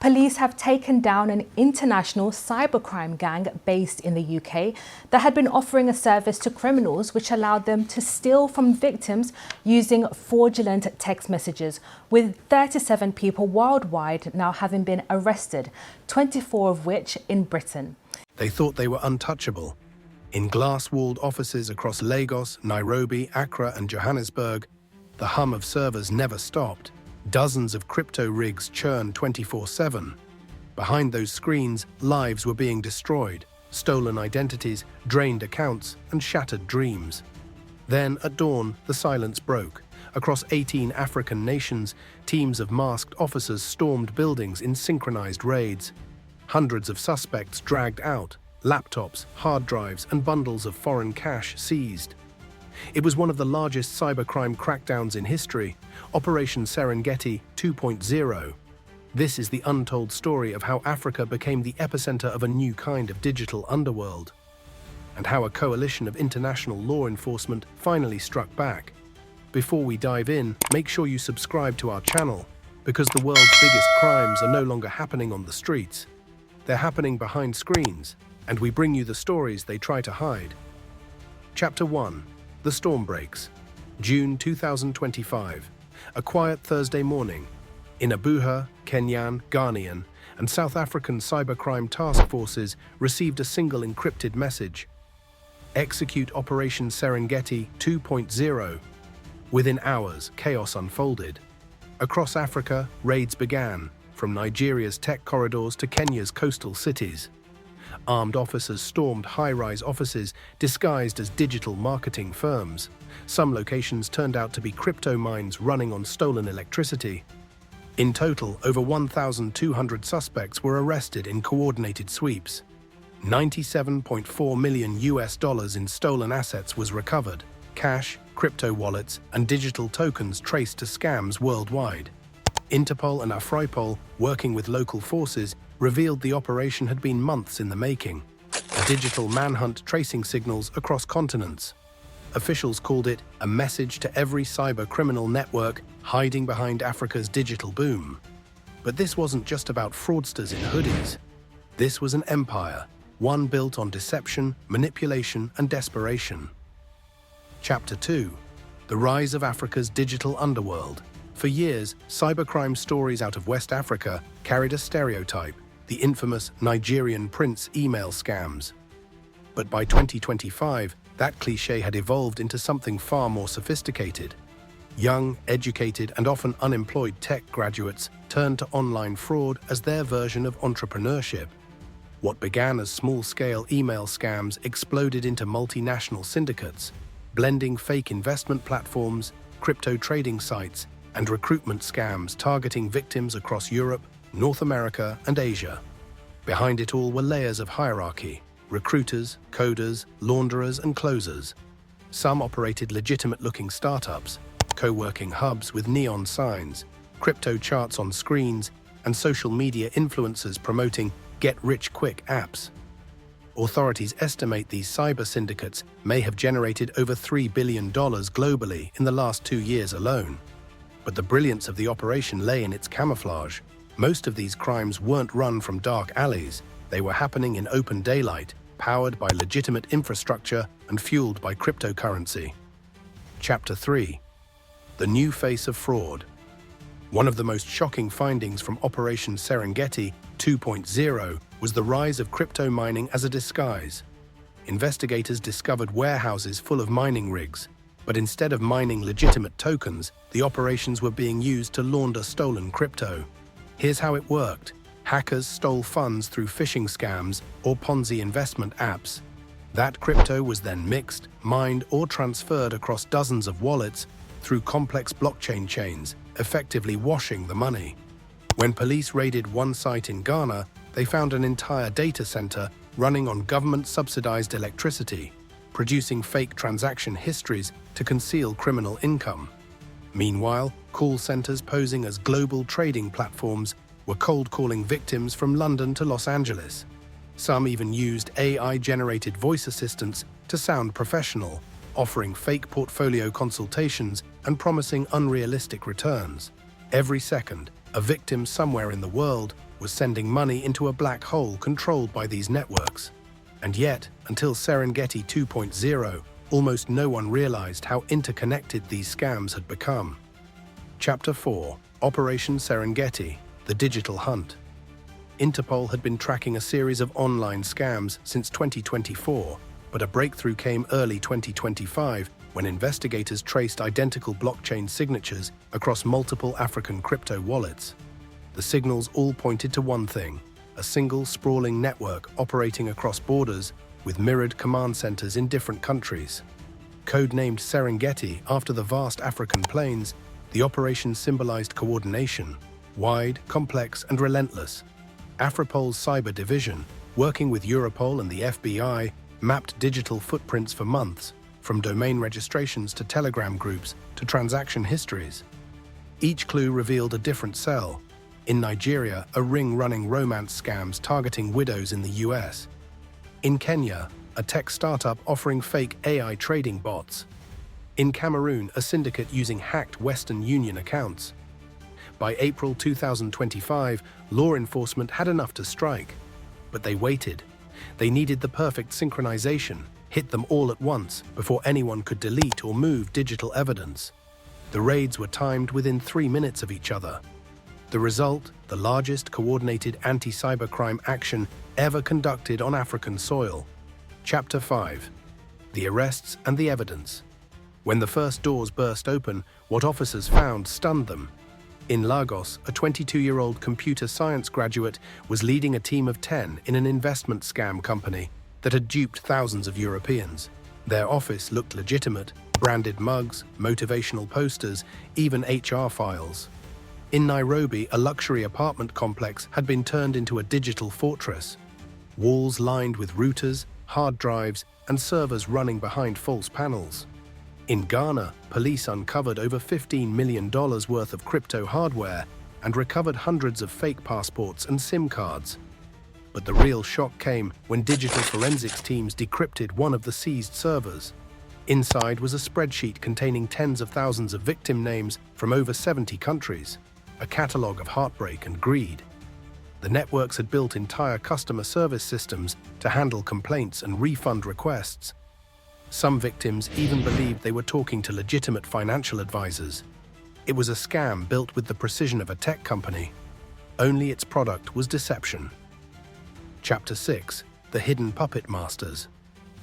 Police have taken down an international cybercrime gang based in the UK that had been offering a service to criminals which allowed them to steal from victims using fraudulent text messages, with 37 people worldwide now having been arrested, 24 of which in Britain. They thought they were untouchable. In glass-walled offices across Lagos, Nairobi, Accra and Johannesburg, the hum of servers never stopped. Dozens of crypto rigs churned 24/7. Behind those screens, lives were being destroyed, stolen identities, drained accounts, and shattered dreams. Then, at dawn, the silence broke. Across 18 African nations, teams of masked officers stormed buildings in synchronized raids. Hundreds of suspects dragged out, laptops, hard drives, and bundles of foreign cash seized. It was one of the largest cybercrime crackdowns in history, Operation Serengeti 2.0. This is the untold story of how Africa became the epicenter of a new kind of digital underworld, and how a coalition of international law enforcement finally struck back. Before we dive in, make sure you subscribe to our channel, because the world's biggest crimes are no longer happening on the streets. They're happening behind screens, and we bring you the stories they try to hide. Chapter 1. The storm breaks. June 2025. A quiet Thursday morning. In Abuja, Kenyan, Ghanaian, and South African cybercrime task forces received a single encrypted message. Execute Operation Serengeti 2.0. Within hours, chaos unfolded. Across Africa, raids began, from Nigeria's tech corridors to Kenya's coastal cities. Armed officers stormed high-rise offices disguised as digital marketing firms. Some locations turned out to be crypto mines running on stolen electricity. In total, over 1,200 suspects were arrested in coordinated sweeps. $97.4 million in stolen assets was recovered. Cash, crypto wallets, and digital tokens traced to scams worldwide. Interpol and Afripol, working with local forces, revealed the operation had been months in the making. A digital manhunt tracing signals across continents. Officials called it a message to every cyber criminal network hiding behind Africa's digital boom. But this wasn't just about fraudsters in hoodies. This was an empire, one built on deception, manipulation, and desperation. Chapter 2. The rise of Africa's digital underworld. For years, cybercrime stories out of West Africa carried a stereotype: the infamous Nigerian prince email scams. But by 2025, that cliché had evolved into something far more sophisticated. Young, educated, and often unemployed tech graduates turned to online fraud as their version of entrepreneurship. What began as small-scale email scams exploded into multinational syndicates, blending fake investment platforms, crypto trading sites, and recruitment scams targeting victims across Europe, North America, and Asia. Behind it all were layers of hierarchy: recruiters, coders, launderers, and closers. Some operated legitimate-looking startups, co-working hubs with neon signs, crypto charts on screens, and social media influencers promoting get-rich-quick apps. Authorities estimate these cyber syndicates may have generated over $3 billion globally in the last 2 years alone. But the brilliance of the operation lay in its camouflage. Most of these crimes weren't run from dark alleys. They were happening in open daylight, powered by legitimate infrastructure and fueled by cryptocurrency. Chapter 3. The new face of fraud. One of the most shocking findings from Operation Serengeti 2.0 was the rise of crypto mining as a disguise. Investigators discovered warehouses full of mining rigs, but instead of mining legitimate tokens, the operations were being used to launder stolen crypto. Here's how it worked. Hackers stole funds through phishing scams or Ponzi investment apps. That crypto was then mixed, mined, or transferred across dozens of wallets through complex blockchain chains, effectively washing the money. When police raided one site in Ghana, they found an entire data center running on government-subsidized electricity, producing fake transaction histories to conceal criminal income. Meanwhile, call centers posing as global trading platforms were cold-calling victims from London to Los Angeles. Some even used AI-generated voice assistants to sound professional, offering fake portfolio consultations and promising unrealistic returns. Every second, a victim somewhere in the world was sending money into a black hole controlled by these networks. And yet, until Serengeti 2.0, almost no one realized how interconnected these scams had become. Chapter 4: Operation Serengeti, the Digital Hunt. Interpol had been tracking a series of online scams since 2024, but a breakthrough came early 2025 when investigators traced identical blockchain signatures across multiple African crypto wallets. The signals all pointed to one thing: a single sprawling network operating across borders with mirrored command centers in different countries. Codenamed Serengeti after the vast African plains, the operation symbolized coordination, wide, complex, and relentless. Afripol's cyber division, working with Europol and the FBI, mapped digital footprints for months, from domain registrations to Telegram groups to transaction histories. Each clue revealed a different cell. In Nigeria, a ring running romance scams targeting widows in the US. In Kenya, a tech startup offering fake AI trading bots. In Cameroon, a syndicate using hacked Western Union accounts. By April 2025, law enforcement had enough to strike. But they waited. They needed the perfect synchronization, hit them all at once before anyone could delete or move digital evidence. The raids were timed within 3 minutes of each other. The result, the largest coordinated anti-cybercrime action ever conducted on African soil. Chapter 5: The Arrests and the Evidence. When the first doors burst open, what officers found stunned them. In Lagos, a 22-year-old computer science graduate was leading a team of 10 in an investment scam company that had duped thousands of Europeans. Their office looked legitimate: branded mugs, motivational posters, even HR files. In Nairobi, a luxury apartment complex had been turned into a digital fortress. Walls lined with routers, hard drives, and servers running behind false panels. In Ghana, police uncovered over $15 million worth of crypto hardware and recovered hundreds of fake passports and SIM cards. But the real shock came when digital forensics teams decrypted one of the seized servers. Inside was a spreadsheet containing tens of thousands of victim names from over 70 countries, a catalogue of heartbreak and greed. The networks had built entire customer service systems to handle complaints and refund requests. Some victims even believed they were talking to legitimate financial advisors. It was a scam built with the precision of a tech company. Only its product was deception. Chapter 6: The Hidden Puppet Masters.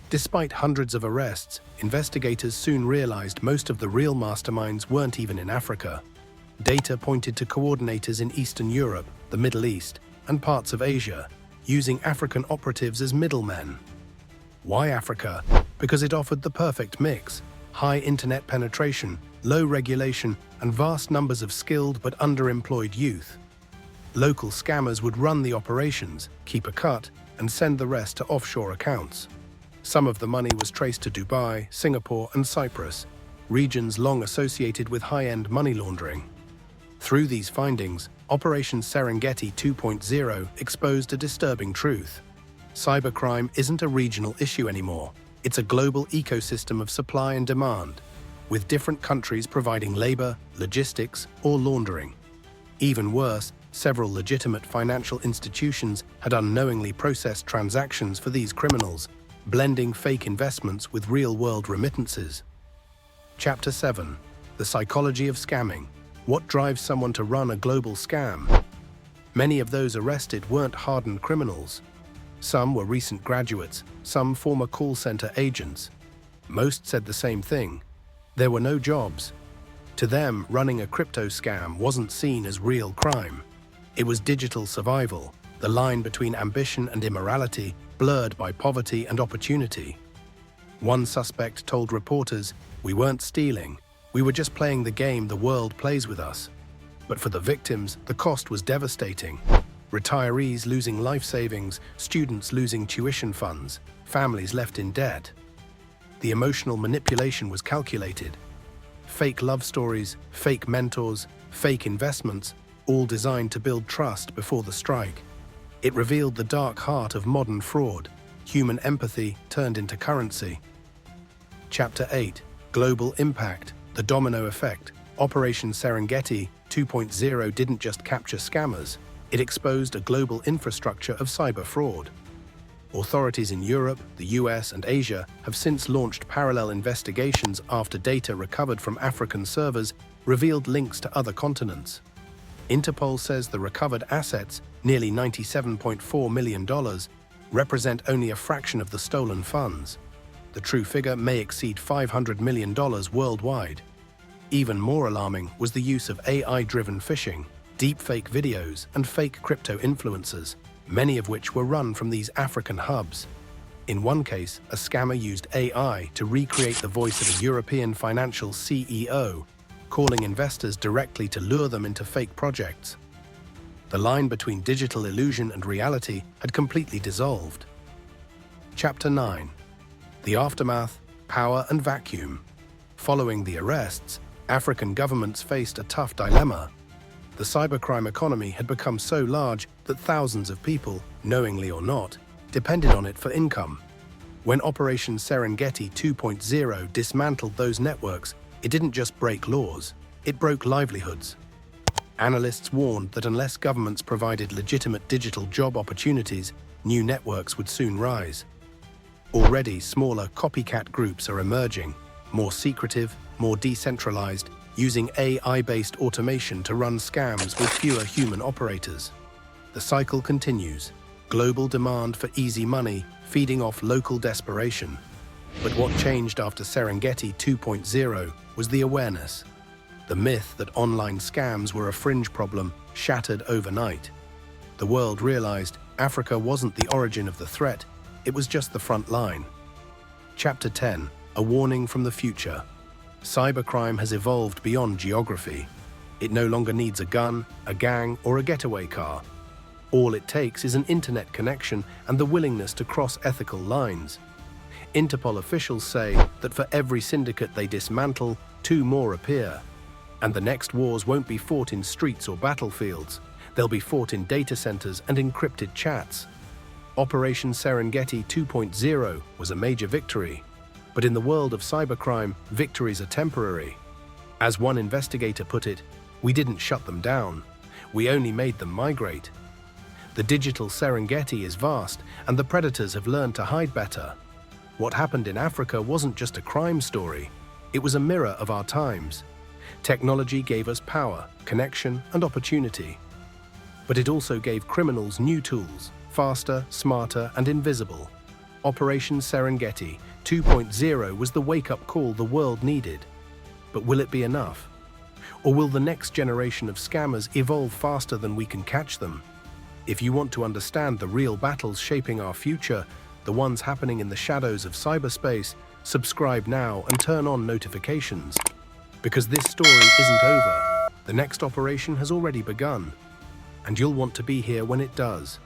Despite hundreds of arrests, investigators soon realized most of the real masterminds weren't even in Africa. Data pointed to coordinators in Eastern Europe, the Middle East, and parts of Asia, using African operatives as middlemen. Why Africa? Because it offered the perfect mix: high internet penetration, low regulation, and vast numbers of skilled but underemployed youth. Local scammers would run the operations, keep a cut, and send the rest to offshore accounts. Some of the money was traced to Dubai, Singapore, and Cyprus, regions long associated with high-end money laundering. Through these findings, Operation Serengeti 2.0 exposed a disturbing truth. Cybercrime isn't a regional issue anymore. It's a global ecosystem of supply and demand, with different countries providing labor, logistics, or laundering. Even worse, several legitimate financial institutions had unknowingly processed transactions for these criminals, blending fake investments with real-world remittances. Chapter 7: The Psychology of Scamming. What drives someone to run a global scam? Many of those arrested weren't hardened criminals. Some were recent graduates, some former call center agents. Most said the same thing: there were no jobs. To them, running a crypto scam wasn't seen as real crime. It was digital survival, the line between ambition and immorality blurred by poverty and opportunity. One suspect told reporters, "We weren't stealing. We were just playing the game the world plays with us." But for the victims, the cost was devastating. Retirees losing life savings, students losing tuition funds, families left in debt. The emotional manipulation was calculated. Fake love stories, fake mentors, fake investments, all designed to build trust before the strike. It revealed the dark heart of modern fraud, human empathy turned into currency. Chapter 8: Global Impact, the Domino Effect. Operation Serengeti 2.0 didn't just capture scammers. It exposed a global infrastructure of cyber fraud. Authorities in Europe, the US, and Asia have since launched parallel investigations after data recovered from African servers revealed links to other continents. Interpol says the recovered assets, nearly $97.4 million, represent only a fraction of the stolen funds. The true figure may exceed $500 million worldwide. Even more alarming was the use of AI-driven phishing, deepfake videos, and fake crypto influencers, many of which were run from these African hubs. In one case, a scammer used AI to recreate the voice of a European financial CEO, calling investors directly to lure them into fake projects. The line between digital illusion and reality had completely dissolved. Chapter 9. The Aftermath, Power and Vacuum. Following the arrests, African governments faced a tough dilemma. The cybercrime economy had become so large that thousands of people, knowingly or not, depended on it for income. When Operation Serengeti 2.0 dismantled those networks, it didn't just break laws, it broke livelihoods. Analysts warned that unless governments provided legitimate digital job opportunities, new networks would soon rise. Already, smaller copycat groups are emerging, more secretive, more decentralized, using AI-based automation to run scams with fewer human operators. The cycle continues, global demand for easy money feeding off local desperation. But what changed after Serengeti 2.0 was the awareness. The myth that online scams were a fringe problem shattered overnight. The world realized Africa wasn't the origin of the threat, it was just the front line. Chapter 10. A warning from the future. Cybercrime has evolved beyond geography. It no longer needs a gun, a gang, or a getaway car. All it takes is an internet connection and the willingness to cross ethical lines. Interpol officials say that for every syndicate they dismantle, 2 more appear. And the next wars won't be fought in streets or battlefields. They'll be fought in data centers and encrypted chats. Operation Serengeti 2.0 was a major victory. But in the world of cybercrime, victories are temporary. As one investigator put it, we didn't shut them down. We only made them migrate. The digital Serengeti is vast, and the predators have learned to hide better. What happened in Africa wasn't just a crime story. It was a mirror of our times. Technology gave us power, connection, and opportunity. But it also gave criminals new tools, faster, smarter, and invisible. Operation Serengeti 2.0 was the wake-up call the world needed. But will it be enough? Or will the next generation of scammers evolve faster than we can catch them? If you want to understand the real battles shaping our future, the ones happening in the shadows of cyberspace, subscribe now and turn on notifications. Because this story isn't over. The next operation has already begun. And you'll want to be here when it does.